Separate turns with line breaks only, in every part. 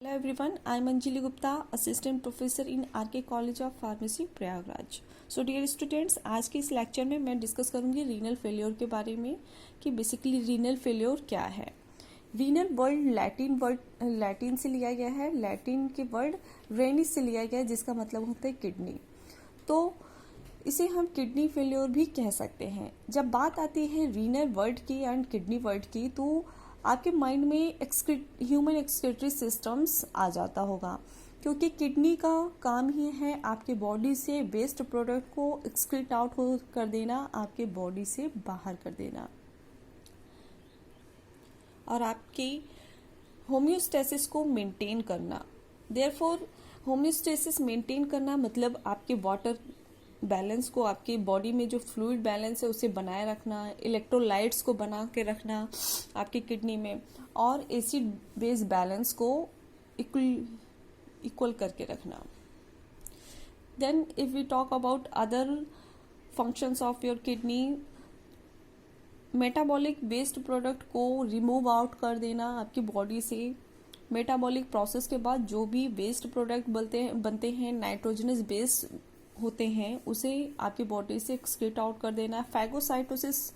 Hello everyone, I am Anjali Gupta, Assistant Professor in RK College of Pharmacy, Prayagraj. So dear students, आज के इस lecture में मैं discuss करूंगी रीनल फेल्योर के बारे में कि बेसिकली रीनल फेल्योर क्या है। रीनल वर्ड लैटिन से लिया गया है, लैटिन के वर्ड रेनिस से लिया गया है जिसका मतलब होता है किडनी। तो इसे हम किडनी फेल्योर भी कह सकते हैं। जब बात आती है रीनल वर्ड की एंड किडनी वर्ड की तो आपके माइंड में ह्यूमन एक्सक्रीटरी सिस्टम्स आ जाता होगा, क्योंकि किडनी का काम ही है आपके बॉडी से वेस्ट प्रोडक्ट को एक्सक्रीट आउट कर देना, आपके बॉडी से बाहर कर देना और आपकी होम्योस्टेसिस को मेंटेन करना। देयरफॉर होम्योस्टेसिस मेंटेन करना मतलब आपके वाटर बैलेंस को, आपकी बॉडी में जो फ्लूइड बैलेंस है उसे बनाए रखना, इलेक्ट्रोलाइट्स को बना के रखना आपकी किडनी में, और एसिड बेस बैलेंस को इक्वल करके रखना। Then if we talk about other functions of your kidney, metabolic waste product को रिमूव आउट कर देना आपकी बॉडी से। मेटाबॉलिक प्रोसेस के बाद जो भी वेस्ट प्रोडक्ट बनते हैं नाइट्रोजनस बेस होते हैं उसे आपकी बॉडी से एक्सक्रीट आउट कर देना। फैगोसाइटोसिस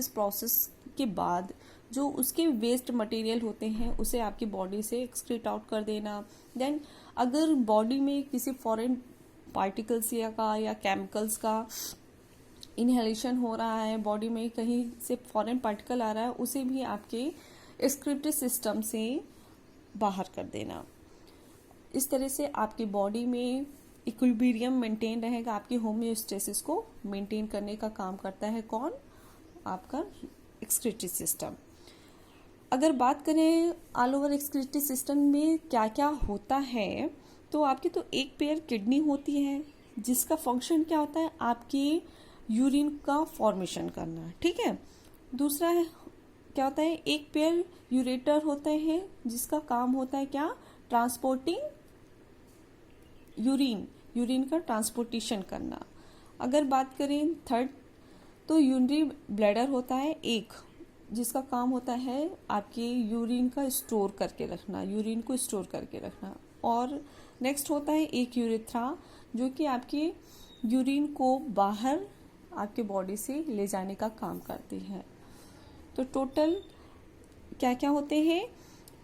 प्रोसेस के बाद जो उसके वेस्ट मटेरियल होते हैं उसे आपकी बॉडी से एक्सक्रीट आउट कर देना। देन अगर बॉडी में किसी फॉरेन पार्टिकल्स या केमिकल्स का इनहेलेशन हो रहा है, बॉडी में कहीं से फॉरेन पार्टिकल आ रहा है, उसे भी आपके एक्सक्रीटरी सिस्टम से बाहर कर देना। इस तरह से आपकी बॉडी में इक्विलिब्रियम मेंटेन रहेगा, आपकी होम्योस्टेसिस को मेंटेन करने का काम करता है कौन? आपका एक्सक्रीटरी सिस्टम। अगर बात करें ऑल ओवर एक्सक्रीटरी सिस्टम में क्या क्या होता है, तो आपकी तो एक पेयर किडनी होती है जिसका फंक्शन क्या होता है? आपकी यूरिन का फॉर्मेशन करना, ठीक है। दूसरा है क्या होता है? एक पेयर यूरेटर होते हैं जिसका काम होता है क्या? ट्रांसपोर्टिंग यूरिन का ट्रांसपोर्टेशन करना। अगर बात करें थर्ड, तो यूरिनरी ब्लैडर होता है एक, जिसका काम होता है आपके यूरिन का स्टोर करके रखना, यूरिन को स्टोर करके रखना। और नेक्स्ट होता है एक यूरेथ्रा, जो कि आपके यूरिन को बाहर आपके बॉडी से ले जाने का काम करती है। तो टोटल क्या क्या होते हैं?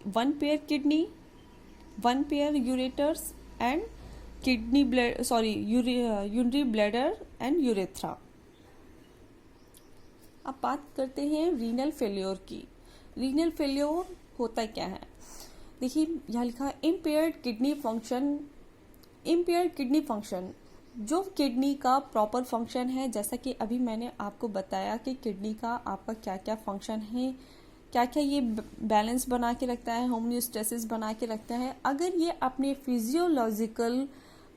One pair kidney, one pair ureters and urinary bladder and urethra. अब बात करते हैं रीनल फेल्योर की। रीनल फेल्योर होता क्या है? देखिए यहाँ लिखा है इम्पेयर्ड किडनी फंक्शन। जो किडनी का प्रॉपर फंक्शन है, जैसा कि अभी मैंने आपको बताया कि किडनी का आपका क्या क्या फंक्शन है, क्या क्या ये बैलेंस बना के रखता है, होम्योस्टेसिस बना के रखता है। अगर ये अपने फिजियोलॉजिकल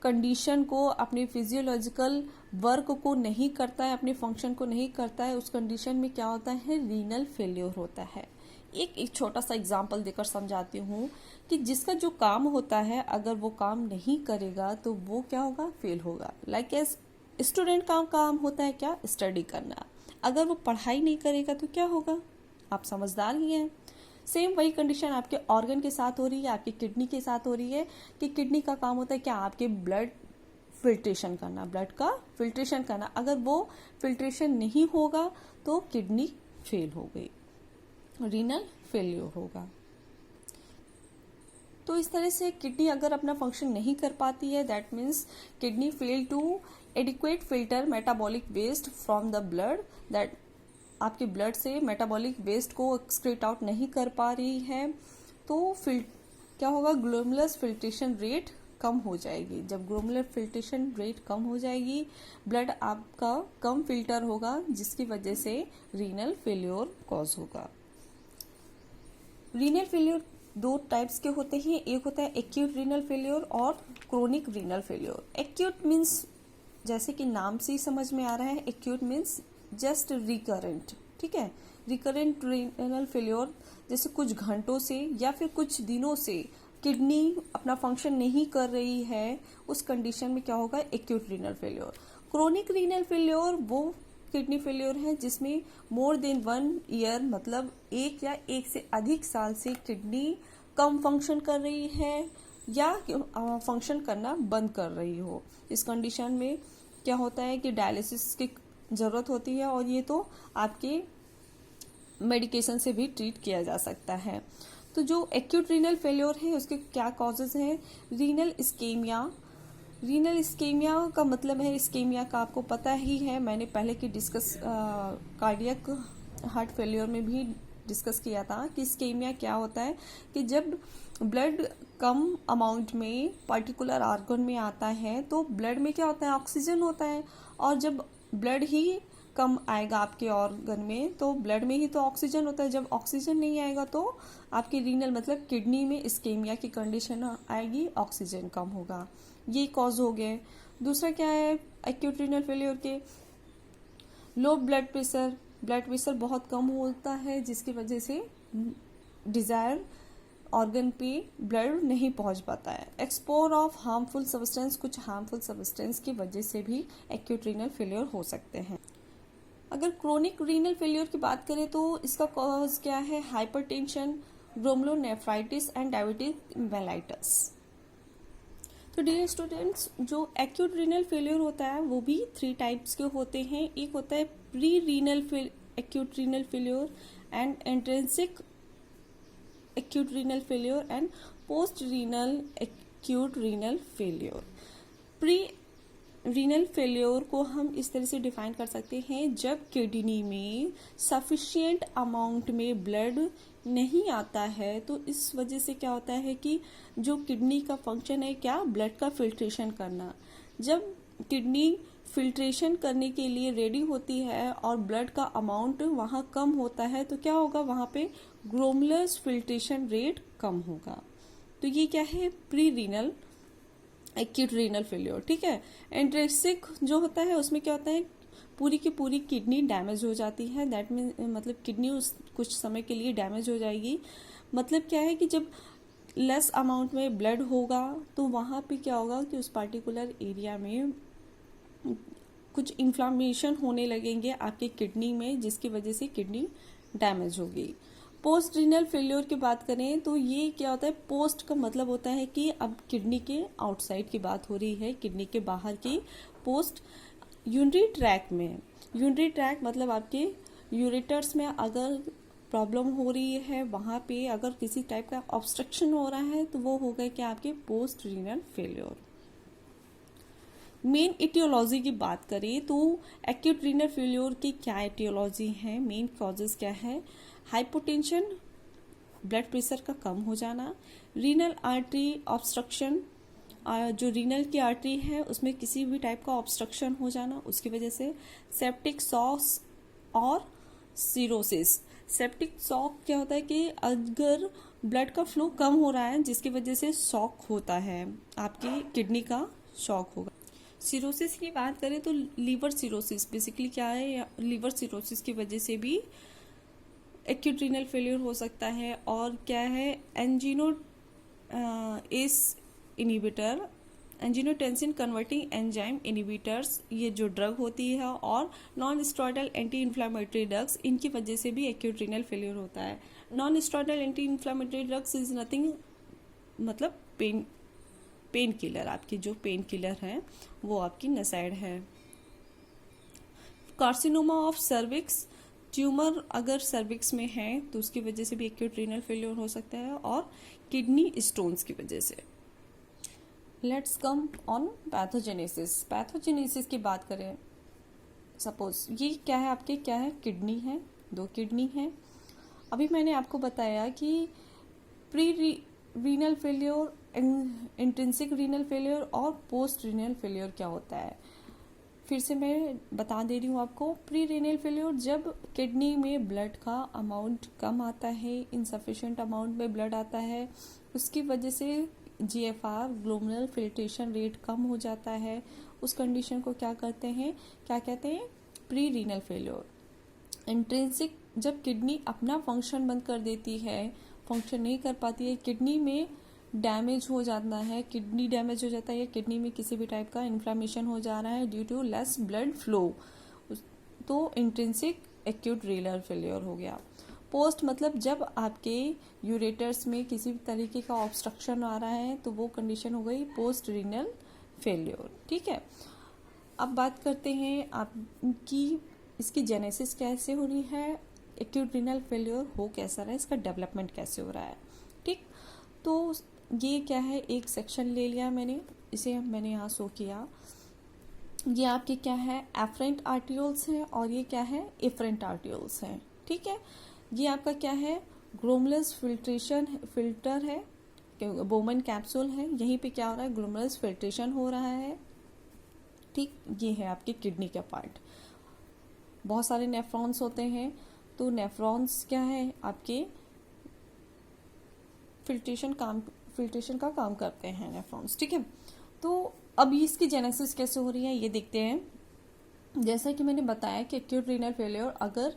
कंडीशन को, अपने फिजियोलॉजिकल वर्क को नहीं करता है, अपने फंक्शन को नहीं करता है, उस कंडीशन में क्या होता है? रीनल फेल्योर होता है। एक छोटा सा एग्जांपल देकर समझाती हूँ कि जिसका जो काम होता है अगर वो काम नहीं करेगा तो वो क्या होगा? फेल होगा। लाइक एज स्टूडेंट का काम होता है क्या? स्टडी करना। अगर वो पढ़ाई नहीं करेगा तो क्या होगा? आप समझदार ही हैं। सेम वही कंडीशन आपके ऑर्गन के साथ हो रही है, आपकी किडनी के साथ हो रही है कि किडनी का काम होता है क्या? आपके ब्लड फिल्ट्रेशन करना, ब्लड का फिल्ट्रेशन करना। अगर वो फिल्ट्रेशन नहीं होगा तो किडनी फेल हो गई, रीनल फेल्योर होगा। तो इस तरह से किडनी अगर अपना फंक्शन नहीं कर पाती है, that means kidney fail to adequate filter metabolic waste from the blood, that आपके ब्लड से मेटाबॉलिक वेस्ट को एक्सक्रीट आउट नहीं कर पा रही है, तो क्या होगा? ग्लोमेरुलर फिल्ट्रेशन रेट कम हो जाएगी। जब ग्लोमेरुलर फिल्ट्रेशन रेट कम हो जाएगी, ब्लड आपका कम फिल्टर होगा, जिसकी वजह से रीनल फेल्योर कॉज होगा। रीनल फेल्योर दो टाइप्स के होते हैं, एक होता है एक्यूट रीनल फेल्योर और chronic renal failure. Acute means जैसे कि नाम से ही समझ में आ रहा है, एक्यूट मीन्स जस्ट रिकरेंट, ठीक है। रिकरेंट रीनल फेल्योर जैसे कुछ घंटों से या फिर कुछ दिनों से किडनी अपना फंक्शन नहीं कर रही है, उस कंडीशन में क्या होगा? Acute renal failure. Chronic renal failure वो किडनी फेल्योर है जिसमें मोर देन 1 ईयर मतलब एक या एक से अधिक साल से किडनी कम फंक्शन कर रही है या फंक्शन करना बंद कर रही हो। इस कंडीशन में क्या होता है कि डायलिसिस की ज़रूरत होती है और ये तो आपके मेडिकेशन से भी ट्रीट किया जा सकता है। तो जो एक्यूट रीनल फेल्योर है उसके क्या कॉजेज हैं? Renal ischaemia. रीनल इस्केमिया का मतलब है, इस्केमिया का आपको पता ही है, मैंने पहले की डिस्कस कार्डियक हार्ट फेल्योर में भी डिस्कस किया था कि इस्केमिया क्या होता है कि जब ब्लड कम अमाउंट में पर्टिकुलर ऑर्गन में आता है तो ब्लड में क्या होता है, ऑक्सीजन होता है, और जब ब्लड ही कम आएगा आपके ऑर्गन में तो ब्लड में ही तो ऑक्सीजन होता है, जब ऑक्सीजन नहीं आएगा तो आपकी रीनल मतलब किडनी में इस्केमिया की कंडीशन आएगी, ऑक्सीजन कम होगा। ये कॉज हो गए। दूसरा क्या है एक्यूट रीनल फेलियर के? Low blood pressure. Blood pressure बहुत कम होता है जिसकी वजह से डिजायर ऑर्गन पे ब्लड नहीं पहुंच पाता है। एक्सपोर ऑफ हार्मफुल सब्सटेंस, कुछ हार्मफुल सब्सटेंस की वजह से भी एक्यूट रीनल फेलियर हो सकते हैं। अगर क्रोनिक रीनल फेलियर की बात करें तो इसका कॉज क्या है? Hypertension, glomerulonephritis and diabetic mellitus. तो डियर स्टूडेंट्स, जो एक्यूट रीनल फेलियर होता है वो भी 3 टाइप्स के होते हैं। एक होता है pre renal acute renal failure and intrinsic acute renal failure and post renal acute renal failure. Pre renal failure को हम इस तरह से डिफाइन कर सकते हैं, जब किडनी में सफिशिएंट अमाउंट में ब्लड नहीं आता है तो इस वजह से क्या होता है कि जो किडनी का फंक्शन है क्या, ब्लड का फिल्ट्रेशन करना, जब किडनी फिल्ट्रेशन करने के लिए रेडी होती है और ब्लड का अमाउंट वहाँ कम होता है तो क्या होगा, वहाँ पे ग्लोमेरुलर फिल्ट्रेशन रेट कम होगा। तो ये क्या है, pre renal acute renal failure. ठीक है। इंट्रिंसिक जो होता है उसमें क्या होता है, पूरी की पूरी किडनी डैमेज हो जाती है। दैट मीन मतलब किडनी उस कुछ समय के लिए डैमेज हो जाएगी। मतलब क्या है कि जब लेस अमाउंट में ब्लड होगा तो वहाँ पे क्या होगा कि उस पार्टिकुलर एरिया में कुछ इन्फ्लामेशन होने लगेंगे आपके किडनी में, जिसकी वजह से किडनी डैमेज होगी। पोस्ट रीनल फेलियर की बात करें तो ये क्या होता है, पोस्ट का मतलब होता है कि अब किडनी के आउटसाइड की बात हो रही है, किडनी के बाहर की। पोस्ट यूरिनरी ट्रैक में, यूरिनरी ट्रैक मतलब आपके यूरेटर्स में अगर प्रॉब्लम हो रही है, वहाँ पे अगर किसी टाइप का ऑब्स्ट्रक्शन हो रहा है तो वो हो गए क्या, आपके post renal failure. Main etiology की बात करें तो एक्यूट रीनल फेलियर की क्या इटियोलॉजी है, मेन कॉजेज क्या है? हाइपोटेंशन, ब्लड प्रेशर का कम हो जाना, रीनल आर्टरी ऑब्स्ट्रक्शन, जो रीनल की आर्टरी है उसमें किसी भी टाइप का ऑब्स्ट्रक्शन हो जाना उसकी वजह से, सेप्टिक सॉस और सीरोसिस। सेप्टिक शॉक क्या होता है कि अगर ब्लड का फ्लो कम हो रहा है जिसकी वजह से शॉक होता है, आपकी किडनी का शॉक होगा। सिरोसिस की बात करें तो लीवर सिरोसिस बेसिकली क्या है, लीवर सिरोसिस की वजह से भी एक्यूट रीनल फेलियर हो सकता है। और क्या है, angio ACE inhibitor, angiotensin converting enzyme inhibitors, ये जो ड्रग होती है, और non steroidal anti inflammatory drugs, इनकी वजह से भी एक्यूट रीनल फेलियर होता है। Non steroidal anti inflammatory drugs is nothing मतलब पेन किलर, आपकी जो पेन किलर है वो आपकी नसाइड है। कार्सिनोमा ऑफ सर्विक्स, ट्यूमर अगर सर्विक्स में है तो उसकी वजह से भी एक्यूट रीनल फेलियर हो सकता है, और किडनी स्टोन्स की वजह से। Let's come on pathogenesis. Pathogenesis की बात करें, सपोज ये क्या है, आपके क्या है, किडनी है, 2 किडनी है। अभी मैंने आपको बताया कि pre renal failure, intrinsic renal failure और पोस्ट रीनल फेलियर क्या होता है। फिर से मैं बता दे रही हूँ आपको। प्री रीनल फेलियर जब किडनी में ब्लड का अमाउंट कम आता है, इनसफिशिएंट अमाउंट में ब्लड आता है, उसकी वजह से GFR ग्लोमेरुलर फिल्ट्रेशन रेट कम हो जाता है। उस कंडीशन को क्या करते हैं, क्या कहते हैं, प्री रीनल फेलियर। इंट्रिंसिक जब किडनी अपना फंक्शन बंद कर देती है, फंक्शन नहीं कर पाती है, किडनी में डैमेज हो जाता है, किडनी डैमेज हो जाता है या किडनी में किसी भी टाइप का इन्फ्लामेशन हो जा रहा है due to less blood flow, तो इंट्रिंसिक एक्यूट रीनल फेलियर हो गया। पोस्ट मतलब जब आपके यूरेटर्स में किसी भी तरीके का ऑब्स्ट्रक्शन आ रहा है तो वो कंडीशन हो गई पोस्ट रीनल फेल्योर। ठीक है, अब बात करते हैं आपकी इसकी जेनेसिस कैसे हो रही है, एक्यूट रीनल फेल्योर हो कैसा रहा है, इसका डेवलपमेंट कैसे हो रहा है। ठीक, तो ये क्या है, एक सेक्शन ले लिया मैंने, इसे मैंने यहाँ शो किया। ये आपके क्या है, एफरेंट आर्टियोल्स हैं और ये क्या है, एफरेंट आर्टियोल्स हैं। ठीक है, ये आपका क्या है, ग्लोमेरुलस फिल्टर है, बोमन कैप्सूल है, यहीं पे क्या हो रहा है, ग्लोमेरुलस फिल्ट्रेशन हो रहा है। ठीक, ये है आपके किडनी का पार्ट। बहुत सारे नेफ्रॉन्स होते हैं, तो नेफ्रॉन्स क्या है, आपके फिल्ट्रेशन का काम करते हैं नेफ्रॉन्स। ठीक है, तो अब इसकी जेनेसिस कैसे हो रही है ये देखते हैं। जैसा कि मैंने बताया कि एक्यूट रीनल फेलियर अगर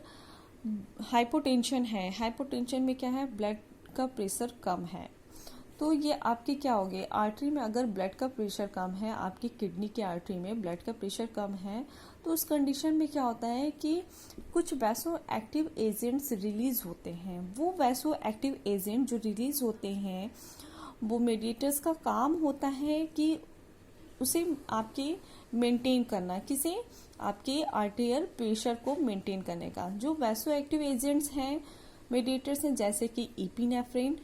हाइपोटेंशन है, हाइपोटेंशन में क्या है, ब्लड का प्रेशर कम है, तो ये आपकी क्या हो गई, आर्टरी में अगर ब्लड का प्रेशर कम है, आपकी किडनी की आर्टरी में ब्लड का प्रेशर कम है, तो उस कंडीशन में क्या होता है कि कुछ वैसो एक्टिव एजेंट्स रिलीज होते हैं। वो वैसो एक्टिव एजेंट जो रिलीज होते हैं वो मेडिएटर्स का काम होता है कि उसे आपके मेंटेन करना, किसे, आपके आर्टेरियल प्रेशर को मेंटेन करने का। जो वैसो एक्टिव एजेंट्स हैं, मेडिएटर्स हैं, जैसे कि इपिनेफ्रिन,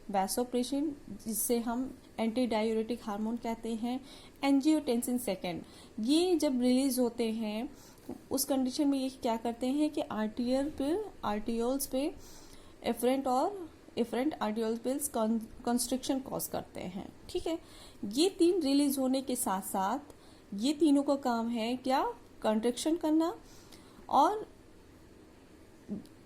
वैसोप्रेसिन जिससे हम एंटी डायूरेटिक हार्मोन कहते हैं, एंजियोटेंसिन सेकेंड, ये जब रिलीज होते हैं उस कंडीशन में ये क्या करते हैं कि आर्टियोल्स पे एफरेंट आर्टियोल्स कंस्ट्रिक्शन कॉज करते हैं। ठीक है, ये तीन रिलीज होने के साथ साथ ये तीनों का काम है क्या, कंट्रैक्शन करना, और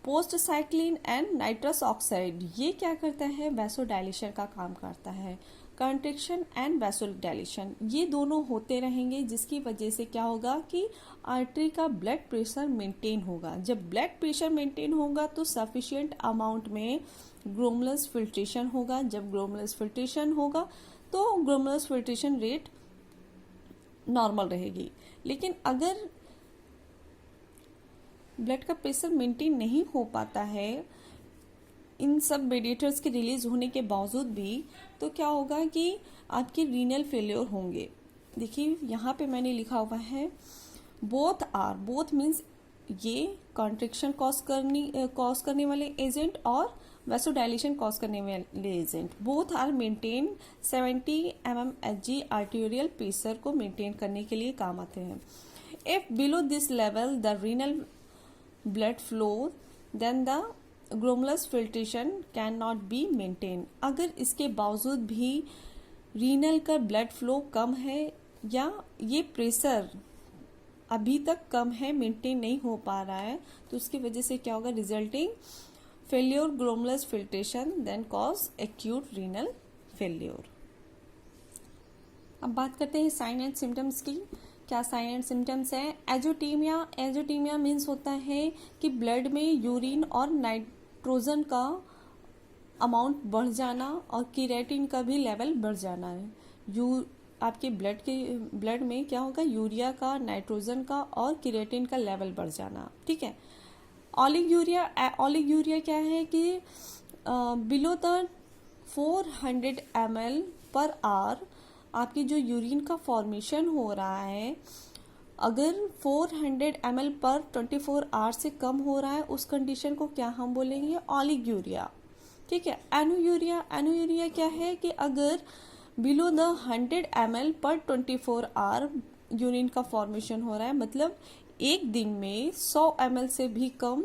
post cyclin and nitrous oxide ये क्या करता है, वैसोडाइलेशन का काम करता है। कंट्रैक्शन एंड वैसोडाइलेशन ये दोनों होते रहेंगे, जिसकी वजह से क्या होगा कि आर्टरी का ब्लड प्रेशर मेंटेन होगा। जब ब्लड प्रेशर मेंटेन होगा तो सफिशिएंट अमाउंट में ग्लोमेरुलस फिल्ट्रेशन होगा। जब ग्लोमेरुलस फिल्ट्रेशन होगा तो ग्लोमेरुलस फिल्ट्रेशन रेट नॉर्मल रहेगी। लेकिन अगर ब्लड का प्रेशर मेंटेन नहीं हो पाता है इन सब मेडिएटर्स के रिलीज होने के बावजूद भी, तो क्या होगा कि आपके रीनल फेलियर होंगे। देखिए यहाँ पे मैंने लिखा हुआ है बोथ मीन्स ये कॉन्ट्रैक्शन कॉज करने वाले एजेंट और वैसोडाइलेशन कॉज करने वाले agent, both are maintain 70 mmHg arterial pressure को मेंटेन करने के लिए काम आते हैं। If below this level the renal blood flow then the glomerulus filtration cannot be maintained। अगर इसके बावजूद भी रीनल का ब्लड फ्लो कम है या ये प्रेशर अभी तक कम है, मेंटेन नहीं हो पा रहा है, तो उसकी वजह से क्या होगा, resulting failure glomerulus filtration then cause acute renal failure. अब बात करते हैं साइन एंड सिम्टम्स की। क्या साइन एंड सिम्टम्स है, एजोटीमिया मीन्स होता है कि ब्लड में यूरिन और नाइट्रोजन का अमाउंट बढ़ जाना और क्रिएटिन का भी लेवल बढ़ जाना है। आपके ब्लड में क्या होगा, यूरिया का, नाइट्रोजन का और क्रिएटिन का लेवल बढ़ जाना। ठीक है, ओलिगूरिया क्या है कि below the 400 ml per hour आपकी जो यूरिन का फॉर्मेशन हो रहा है, अगर 400 ml पर 24 आवर्स से कम हो रहा है, उस कंडीशन को क्या हम बोलेंगे, ओलिगूरिया। ठीक है, एनुयूरिया क्या है कि अगर बिलो द 100 ml पर 24 आवर यूरिन का फॉर्मेशन हो रहा है, मतलब एक दिन में 100 ml से भी कम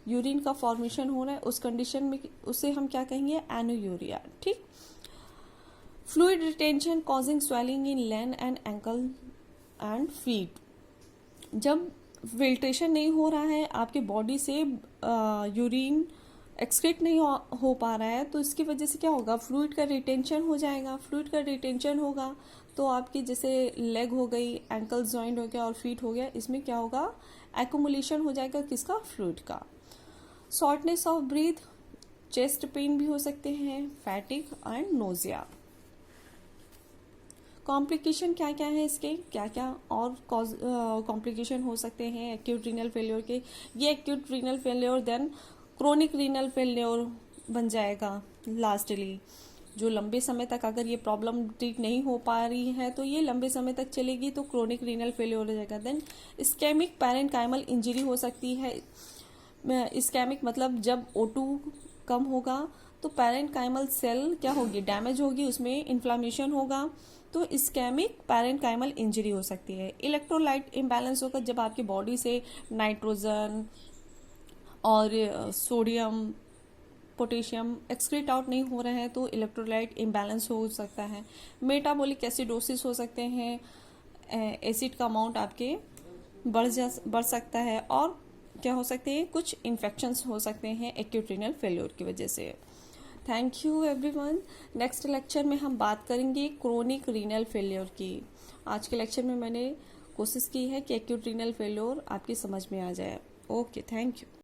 यूरिन का फॉर्मेशन हो रहा है, उस कंडीशन में उसे हम क्या कहेंगे, एनुयूरिया। ठीक, fluid retention causing swelling in leg and ankle and feet, जब फिल्ट्रेशन नहीं हो रहा है, आपके बॉडी से यूरिन एक्सक्रीट नहीं हो पा रहा है, तो इसकी वजह से क्या होगा, फ्लूइड का रिटेंशन हो जाएगा। फ्लूइड का रिटेंशन होगा तो आपकी जैसे लेग हो गई, एंकल जॉइंट हो गया और फीट हो गया, इसमें क्या होगा, एक्यूमुलेशन हो जाएगा किसका, फ्लूइड का। Shortness of breath, chest pain भी हो सकते हैं, फैटिग एंड नोजिया। कॉम्प्लिकेशन क्या क्या है इसके, क्या क्या और कॉम्प्लिकेशन हो सकते हैं एक्यूट रीनल फेलियर के। ये acute renal failure then chronic renal failure बन जाएगा। लास्टली जो लंबे समय तक अगर ये प्रॉब्लम ट्रीट नहीं हो पा रही है तो ये लंबे समय तक चलेगी तो क्रोनिक रीनल फेल्योर हो जाएगा। देन इस्केमिक पैरेन्काइमल इंजरी हो सकती है। इस्केमिक मतलब जब O2 कम होगा तो पैरेन्काइमल सेल क्या होगी, डैमेज होगी, उसमें इन्फ्लामेशन होगा, तो इस्केमिक पैरेन्काइमल इंजरी हो सकती है। इलेक्ट्रोलाइट इम्बैलेंस होगा जब आपकी बॉडी से नाइट्रोजन और सोडियम पोटेशियम एक्सक्रीट आउट नहीं हो रहे हैं तो इलेक्ट्रोलाइट इम्बैलेंस हो सकता है। मेटाबॉलिक एसिडोसिस हो सकते हैं, एसिड का अमाउंट आपके बढ़ सकता है, और क्या हो सकते हैं, कुछ इन्फेक्शंस हो सकते हैं एक्यूट रीनल फेल्योर की वजह से। Thank you everyone. Next lecture में हम बात करेंगे क्रोनिक रीनल फेल्योर की। आज के लेक्चर में मैंने कोशिश की है कि एक्यूट रीनल फेल्योर आपकी समझ में आ जाए। Okay, thank you.